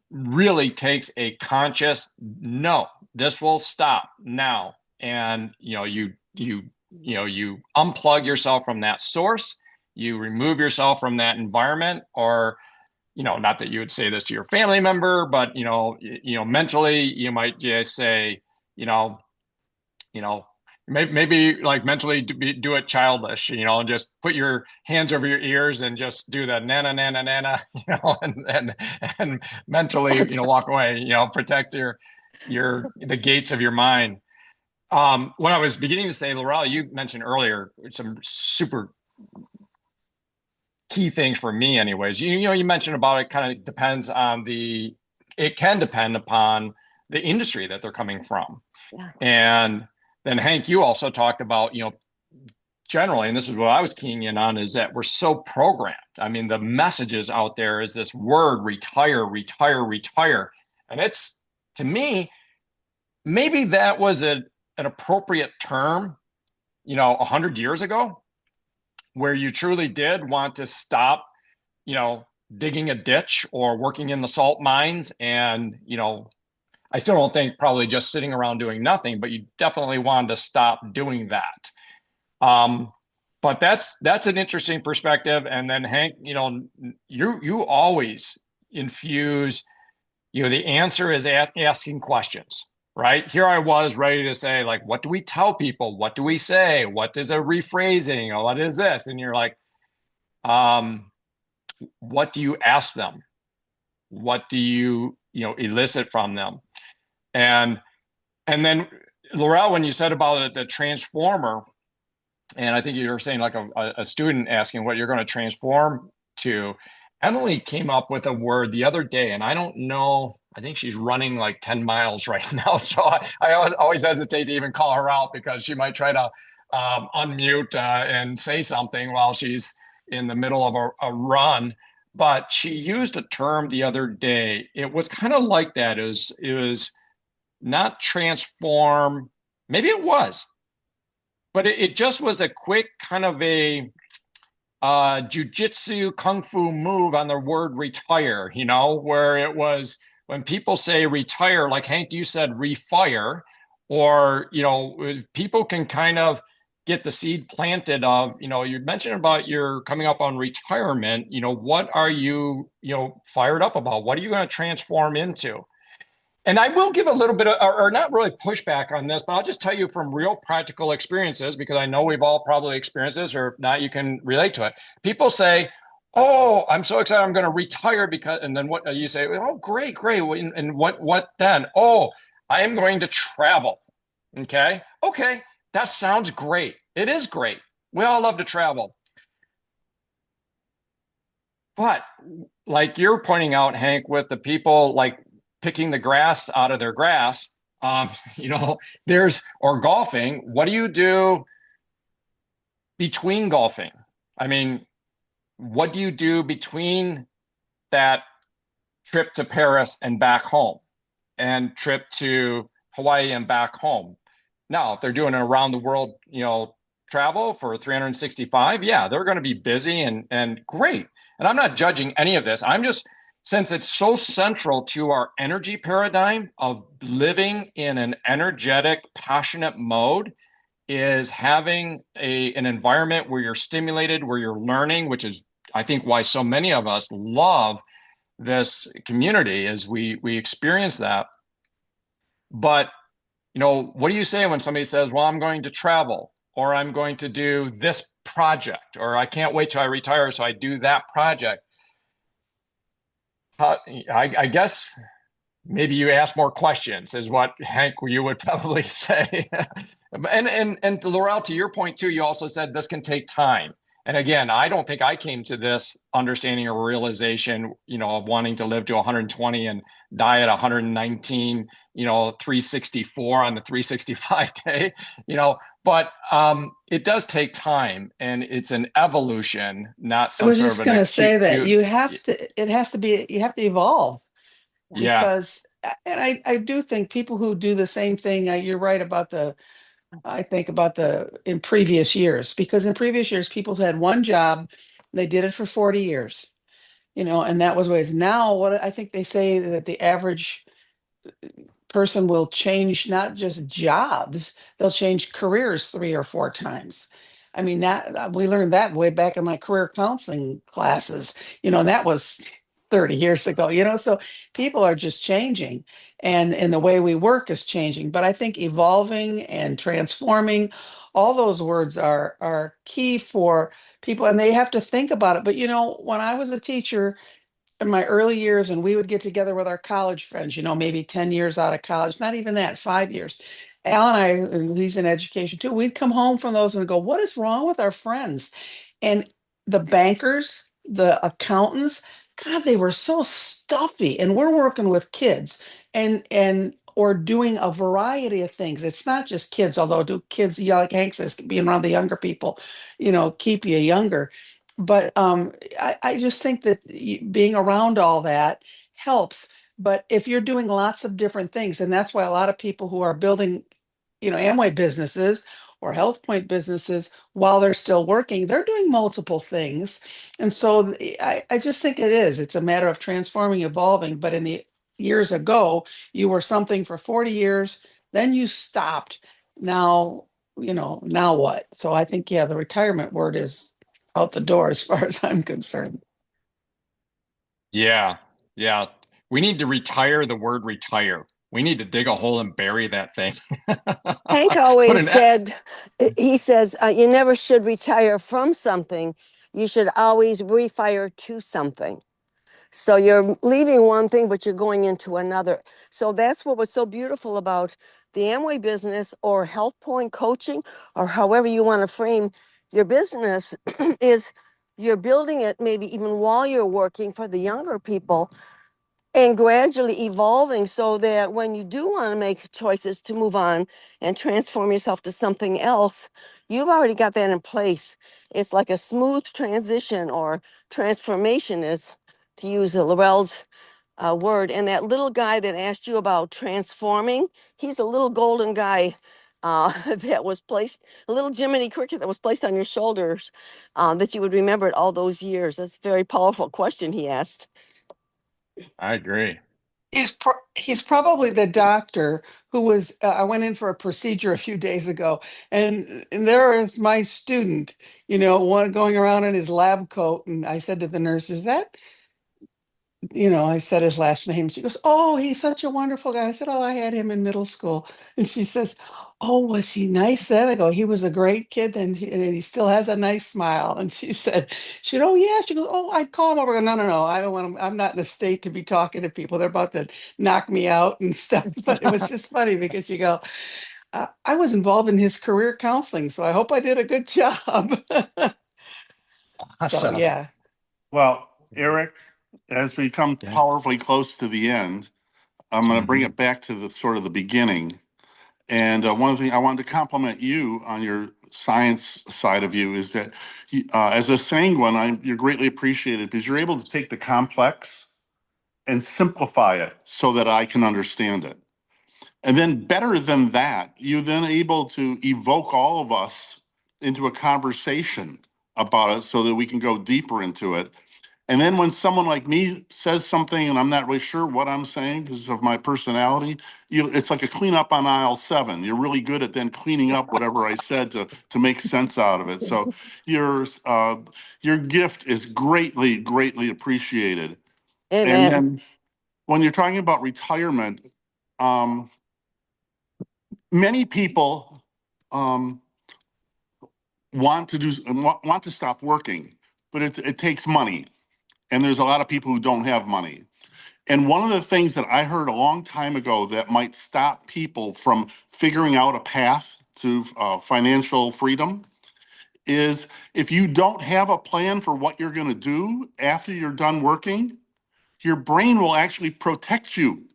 really takes a conscious no, this will stop now. And you unplug yourself from that source, you remove yourself from that environment, or not that you would say this to your family member, but mentally you might just say, you know, maybe like mentally do it childish, and just put your hands over your ears and just do the nana nana nana, and mentally, walk away, protect the gates of your mind. What I was beginning to say, Laurel, you mentioned earlier some super key things for me anyways. You mentioned about it kind of depends on it can depend upon the industry that they're coming from. Yeah. And then Hank, you also talked about, generally, and this is what I was keying in on, is that we're so programmed. I mean, the messages out there is this word, retire, retire, retire. And it's, to me, maybe that was an appropriate term, 100 years ago, where you truly did want to stop, digging a ditch or working in the salt mines. And, I still don't think probably just sitting around doing nothing, but you definitely wanted to stop doing that. But that's an interesting perspective. And then Hank, you always infuse, the answer is asking questions. Right here, I was ready to say, like, what do we tell people? What do we say? What is a rephrasing? Or what is this? And you're like, what do you ask them? What do you elicit from them? And then Laurel, when you said about it, the transformer, and I think you were saying like a student asking what you're going to transform to. Emily came up with a word the other day, and I don't know. I think she's running like 10 miles right now. So I always hesitate to even call her out, because she might try to unmute and say something while she's in the middle of a run. But she used a term the other day. It was kind of like that. It was not transform. Maybe it was, but it just was a quick kind of a jujitsu kung fu move on the word retire, where it was, when people say retire, like Hank, you said refire, or, people can kind of get the seed planted of, you mentioned about your coming up on retirement, what are you, fired up about? What are you going to transform into? And I will give a little bit of, or not really pushback on this, but I'll just tell you from real practical experiences, because I know we've all probably experienced this, or if not, you can relate to it. People say, "Oh, I'm so excited, I'm going to retire because," and then what you say, "Oh, great, great." And what then? "Oh, I am going to travel." Okay. That sounds great. It is great. We all love to travel. But like you're pointing out, Hank, with the people like picking the grass out of their grass, or golfing. What do you do between golfing? I mean, what do you do between that trip to Paris and back home and trip to Hawaii and back home? Now, if they're doing an around the world, travel for 365, yeah, they're going to be busy and great. And I'm not judging any of this. I'm just, since it's so central to our energy paradigm of living in an energetic, passionate mode, is having an environment where you're stimulated, where you're learning, which is, I think, why so many of us love this community, is we experience that. But what do you say when somebody says, well, I'm going to travel, or I'm going to do this project, or I can't wait till I retire so I do that project? I guess maybe you ask more questions, is what, Hank, you would probably say. and Laurel, to your point too, you also said this can take time. And again, I don't think I came to this understanding or realization, of wanting to live to 120 and die at 119, 364 on the 365 day, but it does take time, and it's an evolution, not I some was sort of just an going to say that acute. you have to, it has to be, you have to evolve Yeah. because, and I do think people who do the same thing, you're right about I think about in previous years, because in previous years, people had one job, they did it for 40 years, and that was ways. Now, what I think they say that the average person will change not just jobs, they'll change careers 3 or 4 times. I mean, that we learned that way back in my career counseling classes, and that was 30 years ago, so people are just changing, and the way we work is changing. But I think evolving and transforming, all those words are key for people, and they have to think about it. But when I was a teacher, in my early years, and we would get together with our college friends, maybe 10 years out of college, not even that, 5 years. Al and I, and he's in education too, we'd come home from those and go, what is wrong with our friends? And the bankers, the accountants, God, they were so stuffy. And we're working with kids and or doing a variety of things. It's not just kids, although do kids, like Hank says, being around the younger people, keep you younger. But I just think that being around all that helps. But if you're doing lots of different things, and that's why a lot of people who are building, Amway businesses or HealthPointe businesses while they're still working, they're doing multiple things. And so I just think it's a matter of transforming, evolving. But in the years ago, you were something for 40 years, then you stopped. Now, now what? So I think, yeah, the retirement word is out the door as far as I'm concerned. Yeah. Yeah. We need to retire the word retire. We need to dig a hole and bury that thing. Hank Put always an said, he says, you never should retire from something. You should always refire to something. So you're leaving one thing, but you're going into another. So that's what was so beautiful about the Amway business or Health Point coaching, or however you want to frame your business, is you're building it maybe even while you're working for the younger people, and gradually evolving so that when you do want to make choices to move on and transform yourself to something else, you've already got that in place. It's like a smooth transition or transformation, is to use Laurel's word. And that little guy that asked you about transforming, he's a little golden guy that was placed, a little Jiminy Cricket that was placed on your shoulders, that you would remember it all those years. That's a very powerful question he asked. I agree. He's probably the doctor who was. I went in for a procedure a few days ago, and there is my student, one going around in his lab coat, and I said to the nurse, "Is that?" I said his last name. She goes, "Oh, he's such a wonderful guy." I said, "Oh, I had him in middle school." And she says, "Oh, was he nice then?" I go, "He was a great kid, and he still has a nice smile." And she said, "Oh, yeah." She goes, "Oh, I'd call him over." I go, "No. I don't want him. I'm not in a state to be talking to people. They're about to knock me out and stuff." But it was just funny because you go, I was involved in his career counseling, so I hope I did a good job. So, Awesome. yeah. Well, Eric, as we come Yeah. powerfully close to the end, I'm going to bring it back to the sort of the beginning. And one of the things I wanted to compliment you on your science side of you is that as a sanguine, you're greatly appreciated because you're able to take the complex and simplify it so that I can understand it. And then better than that, you're then able to evoke all of us into a conversation about it so that we can go deeper into it. And then when someone like me says something and I'm not really sure what I'm saying because of my personality, it's like a cleanup on aisle 7. You're really good at then cleaning up whatever I said to make sense out of it. So your gift is greatly, greatly appreciated. And Amen. then when you're talking about retirement, many people want to stop working, but it takes money. And there's a lot of people who don't have money. And one of the things that I heard a long time ago that might stop people from figuring out a path to financial freedom is if you don't have a plan for what you're going to do after you're done working, your brain will actually protect you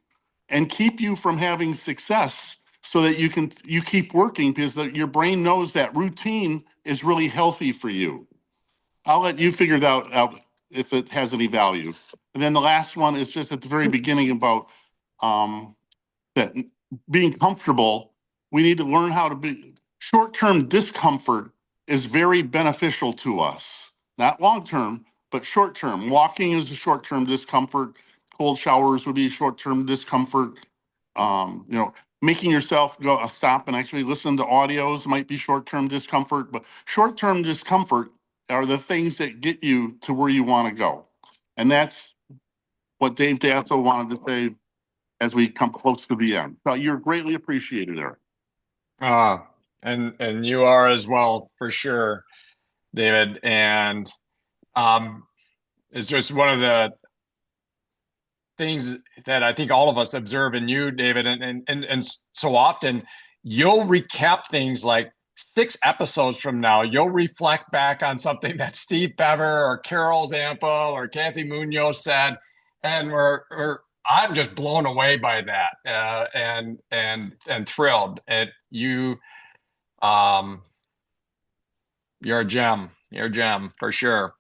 and keep you from having success so that you keep working because your brain knows that routine is really healthy for you. I'll let you figure that out if it has any value. And then the last one is just at the very beginning about that being comfortable. We need to learn how to be. Short-term discomfort is very beneficial to us, not long-term, but short-term. Walking is a short-term discomfort. Cold showers would be short-term discomfort. Making yourself go stop and actually listen to audios might be short-term discomfort, but short-term discomfort are the things that get you to where you want to go. And that's what Dave Dasso wanted to say as we come close to the end. So you're greatly appreciated, Eric. And you are as well, for sure, David. And it's just one of the things that I think all of us observe in you, David, and so often you'll recap things like 6 episodes from now. You'll reflect back on something that Steve Bever or Carol Zampa or Kathy Munoz said, and I'm just blown away by that, and thrilled. You're a gem. You're a gem for sure.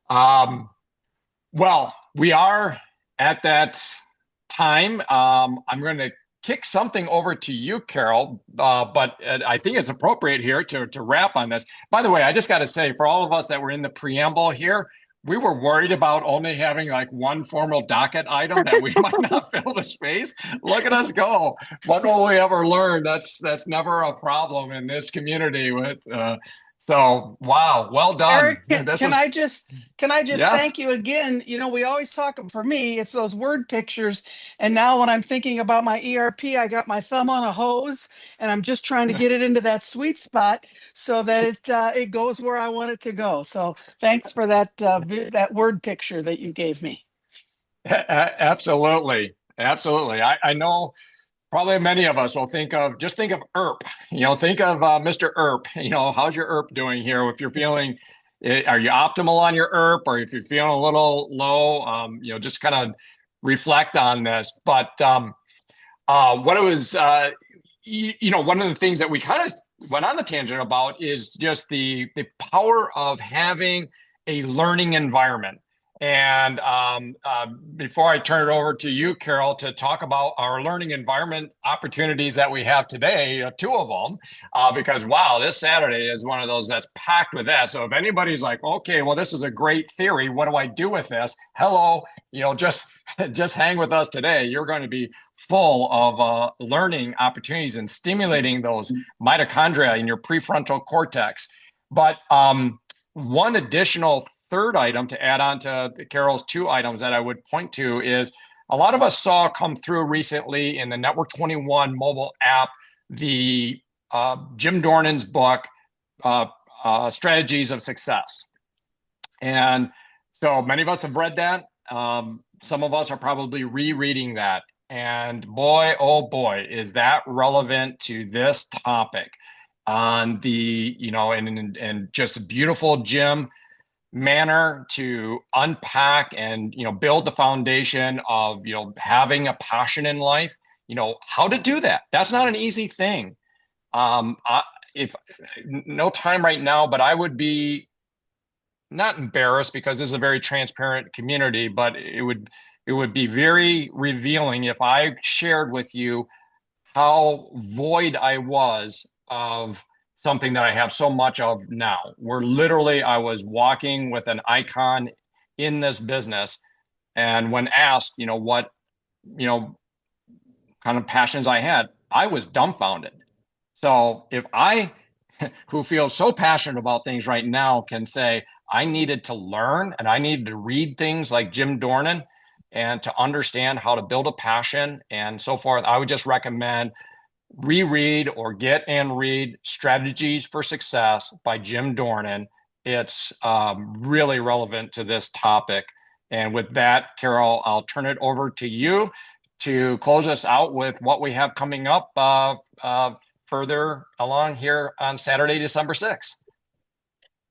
Well, we are at that time. I'm going to kick something over to you, Carol, but I think it's appropriate here to wrap on this. By the way, I just got to say, for all of us that were in the preamble here, we were worried about only having like one formal docket item that we might not fill the space. Look at us go. What will we ever learn? That's never a problem in this community with so wow, well done. Eric, can I just Yes. thank you again? You know, we always talk, for me, it's those word pictures. And now when I'm thinking about my ERP, I got my thumb on a hose and I'm just trying to get it into that sweet spot so that it goes where I want it to go. So thanks for that that word picture that you gave me. Absolutely. Absolutely. I know probably many of us will think of ERP, think of Mr. ERP, how's your ERP doing here? If you're feeling, are you optimal on your ERP, or if you're feeling a little low, just kind of reflect on this. But what it was, one of the things that we kind of went on the tangent about is just the power of having a learning environment. And before I turn it over to you, Carol, to talk about our learning environment opportunities that we have today, 2 of them, because wow, this Saturday is one of those that's packed with that. So if anybody's like, okay, well, this is a great theory, what do I do with this? Hello, just hang with us today. You're going to be full of learning opportunities and stimulating those mitochondria in your prefrontal cortex. But one additional third item to add on to Carol's 2 items that I would point to is a lot of us saw come through recently in the Network 21 mobile app, the Jim Dornan's book, Strategies of Success. And so many of us have read that. Some of us are probably rereading that. And boy, oh boy, is that relevant to this topic on the, and just a beautiful Jim manner to unpack and, build the foundation of, having a passion in life, how to do that. That's not an easy thing. If no time right now, but I would be not embarrassed because this is a very transparent community, but it would be very revealing if I shared with you how void I was of something that I have so much of now. Where literally I was walking with an icon in this business, and when asked, what, you know, kind of passions I had, I was dumbfounded. So if I, who feels so passionate about things right now, can say, I needed to learn and I needed to read things like Jim Dornan and to understand how to build a passion and so forth, I would just recommend reread or get and read Strategies for Success by Jim Dornan. It's really relevant to this topic. And with that, Carol, I'll turn it over to you to close us out with what we have coming up further along here on Saturday, December 6th.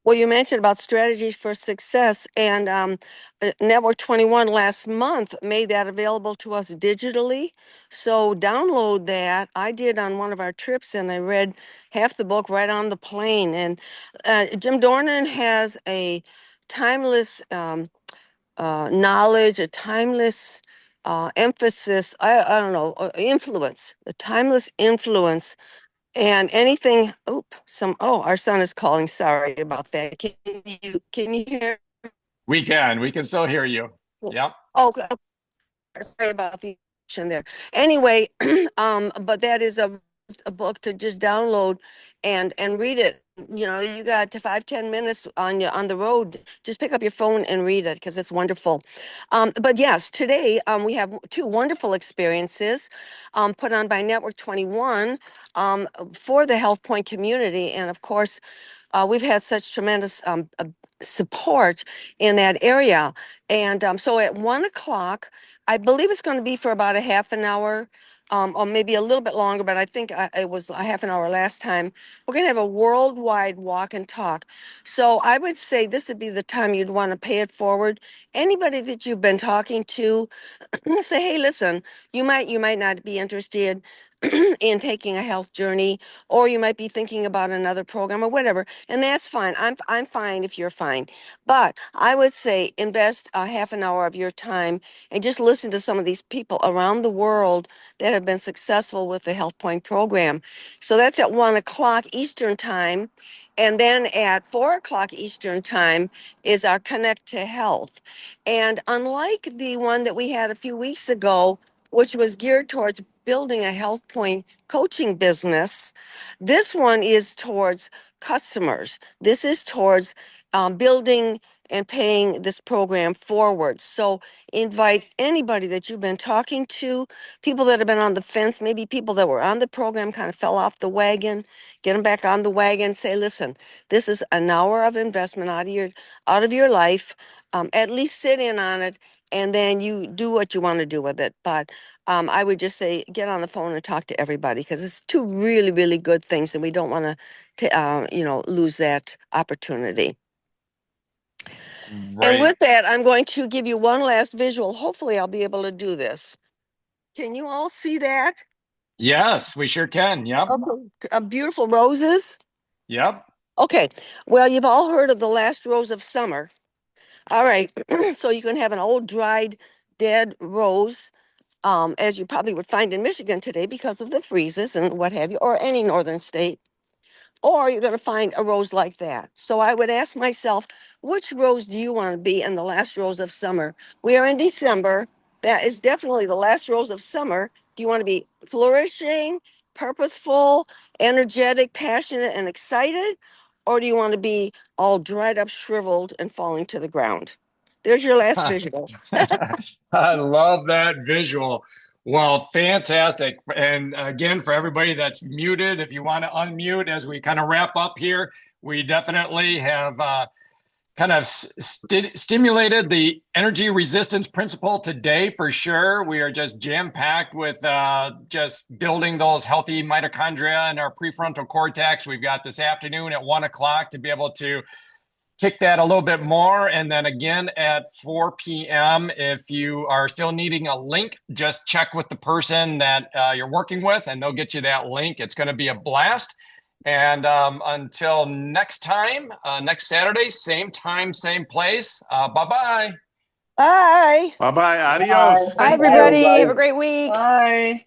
Well, you mentioned about Strategies for Success, and Network 21 last month made that available to us digitally. So download that. I did on one of our trips, and I read half the book right on the plane. And Jim Dornan has a timeless knowledge, a timeless emphasis, I don't know, influence, a timeless influence. And anything, our son is calling. Sorry about that. Can you hear? We can still hear you. Yep. Oh, sorry about the there. Anyway, but that is a book to just download and read it. You got to 5-10 minutes on the road. Just pick up your phone and read it because it's wonderful. But yes, today we have two wonderful experiences put on by Network 21 for the HealthPointe community, and of course, we've had such tremendous support in that area. And so at 1:00, I believe it's going to be for about a half an hour, or maybe a little bit longer, but I think it was a half an hour last time. We're going to have a worldwide walk and talk. So I would say this would be the time you'd want to pay it forward. Anybody that you've been talking to, say, hey, listen, you might not be interested in taking a health journey, or you might be thinking about another program or whatever, and that's fine. I'm fine if you're fine. But I would say invest a half an hour of your time and just listen to some of these people around the world that have been successful with the HealthPointe program. So that's at 1:00 Eastern time. And then at 4:00 Eastern time is our Connect to Health. And unlike the one that we had a few weeks ago, which was geared towards building a HealthPointe coaching business, this one is towards customers. This is towards building and paying this program forward. So invite anybody that you've been talking to, people that have been on the fence, maybe people that were on the program kind of fell off the wagon, get them back on the wagon, say, listen, this is an hour of investment out of your life. At least sit in on it, and then you do what you want to do with it. But I would just say get on the phone and talk to everybody, because it's two really, really good things, and we don't want to, lose that opportunity. Right. And with that, I'm going to give you one last visual. Hopefully, I'll be able to do this. Can you all see that? Yes, we sure can. Yep. Okay. Beautiful roses. Yep. Okay. Well, you've all heard of the last rose of summer. All right. So you can have an old, dried, dead rose, as you probably would find in Michigan today because of the freezes and what have you, or any northern state. Or you're going to find a rose like that. So I would ask myself, which rose do you want to be in the last rose of summer? We are in December. That is definitely the last rose of summer. Do you want to be flourishing, purposeful, energetic, passionate, and excited? Or do you want to be all dried up, shriveled, and falling to the ground? There's your last visual. I love that visual. Well, fantastic. And again, for everybody that's muted, if you want to unmute as we kind of wrap up here, we definitely have kind of stimulated the energy resistance principle today for sure. We are just jam-packed with just building those healthy mitochondria in our prefrontal cortex. We've got this afternoon at 1:00 to be able to kick that a little bit more. And then again at 4 p.m., if you are still needing a link, just check with the person that you're working with and they'll get you that link. It's going to be a blast. And until next time, next Saturday, same time, same place. Bye-bye. Bye. Bye-bye. Bye. Adios. Bye, Bye, everybody. Have a everybody. great week. Bye.